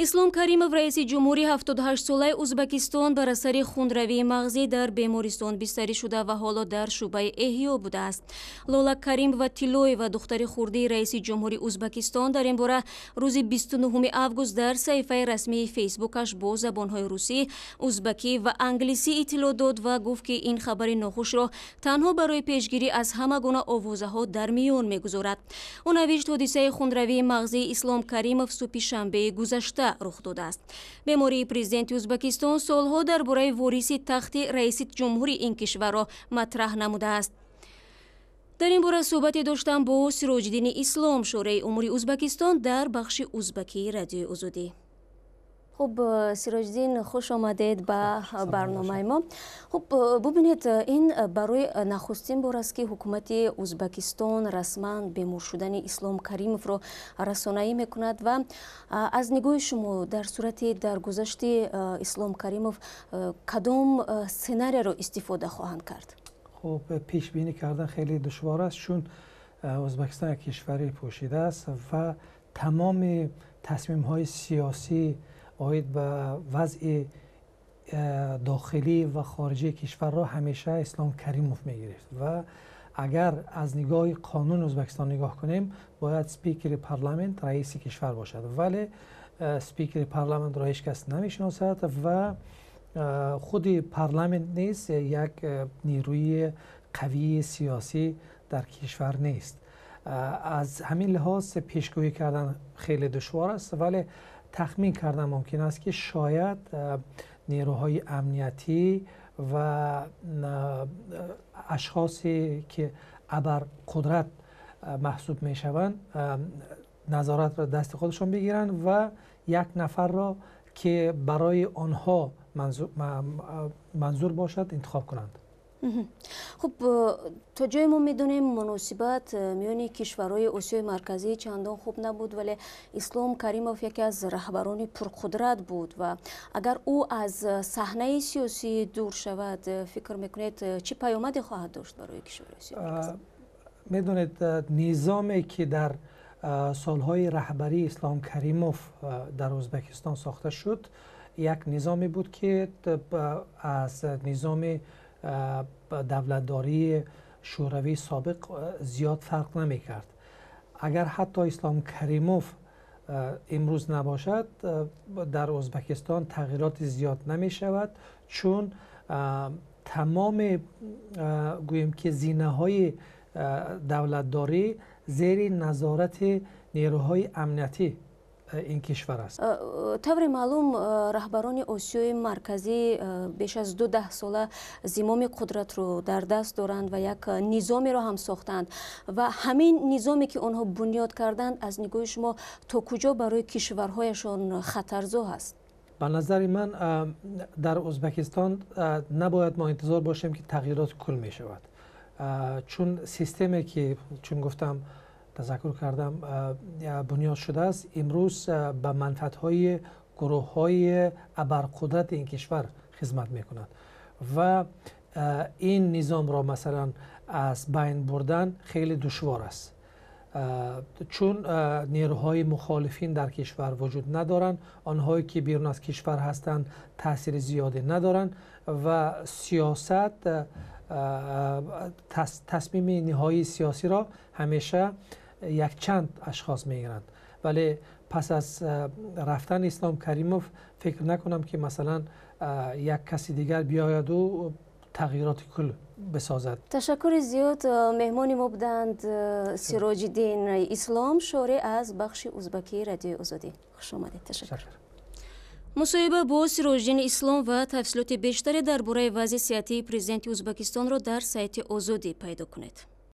ислом каримов раиси ҷумҳури 78-солаи узбекистон бар асари хунравии мағзӣ дар бемористон бистарӣ шуда ва ҳоло дар шӯъбаи эҳё будааст. Лола Каримова Тилоева, духтари хурдии раиси ҷумҳури Узбекистон, дар ин бора рӯзи 29 август дар саҳифаи расмии фейсбукаш бо забонҳои русӣ, узбекӣ ва англисӣ иттилоъ дод ва гуфт ки ин хабари нохушро танҳо барои пешгирӣ аз ҳама гуна овозаҳо дар миён мегузорад. Ӯ навишт: ҳодисаи хунравии мағзии Ислом Каримов субҳи шанбеи гузашта рух додааст. Бемории президенти Узбекистон солҳо дар бораи вориси тахти раиси ҷумҳури ин кишварро матраҳ намудааст. дар ин бора суҳбате доштам бо Сироҷиддини Ислом, шораи умури Узбекистон, дар бахши узбакии радиои Озодӣ. خب سیراجدین، خوش آمدید به برنامه ما. خب ببینید، این برای نخستین بار است که حکومت ازبکستان رسما بیمار شدن اسلام کریموف را رسانه‌ای میکند و از نگاه شما در صورت درگذشت اسلام کریموف کدام سناریو را استفاده خواهند کرد؟ خب پیش بینی کردن خیلی دشوار است، چون ازبکستان یک کشوری پوشیده است و تمام تصمیم های سیاسی آید به وضع داخلی و خارجی کشور را همیشه اسلام کریموف میگرفت و اگر از نگاه قانون ازبکستان نگاه کنیم باید سپیکر پارلمانت رئیس کشور باشد، ولی سپیکر پارلمانت را هیچ کس نمیشناسد و خود پارلمانت نیز یک نیروی قوی سیاسی در کشور نیست. از همین لحاظ پیشگویی کردن خیلی دشوار است، ولی تخمین کردن ممکن است که شاید نیروهای امنیتی و اشخاصی که ابر قدرت محسوب می شوند نظارت را دست خودشان بگیرند و یک نفر را که برای آنها منظور باشد انتخاب کنند. خب تا جای ما میدونیم مناسبت میان کشورهای آسیای مرکزی چندان خوب نبود، ولی اسلام کریموف یکی از رهبران پرقدرت بود و اگر او از صحنه سیاسی دور شود، فکر میکنید چه پیامدی خواهد داشت برای کشورهای آسیای مرکزی؟ میدونید نظامی که در سالهای رهبری اسلام کریموف در ازبکستان ساخته شد یک نظامی بود که از نظام دولتداری شوروی سابق زیاد فرق نمی کرد. اگر حتی اسلام کریموف امروز نباشد در ازبکستان تغییرات زیاد نمی شود، چون تمام گویم که زینه های دولتداری زیر نظارت نیروهای امنیتی این کشور است. طور معلوم رهبران آسیای مرکزی بیش از 12 ساله زمام قدرت رو در دست دارند و یک نظامی را هم ساختند و همین نظامی که آنها بنیاد کردند از نگاه شما تا کجا برای کشورهایشان خطرزا است؟ به نظر من در ازبکستان نباید ما انتظار باشیم که تغییرات کل می شود، چون سیستمی که چون گفتم تذکر کردم بنیاد شده است امروز به منفعت‌های گروه‌های ابرقدرت این کشور خدمت می‌کند و این نظام را مثلا از بین بردن خیلی دشوار است، چون نیروهای مخالفین در کشور وجود ندارند، آنهایی که بیرون از کشور هستند تاثیر زیادی ندارند و سیاست تصمیم نهایی سیاسی را همیشه یک چند اشخاص میگیرند، ولی پس از رفتن اسلام کریموف فکر نکنم که مثلا یک کسی دیگر بیاید و تغییرات کل بسازد. تشکر زیاد. مهمان ما بودند سیراجدین اسلام، شارع از بخش ازبکی رادیوی آزادی. خوش آمدید. تشکر. مصاحبه با سیراجدین اسلام و تفصیلات بیشتری درباره وضع سیاسی پرزیدنت ازبکستان را در سایت آزادی پیدا کنید.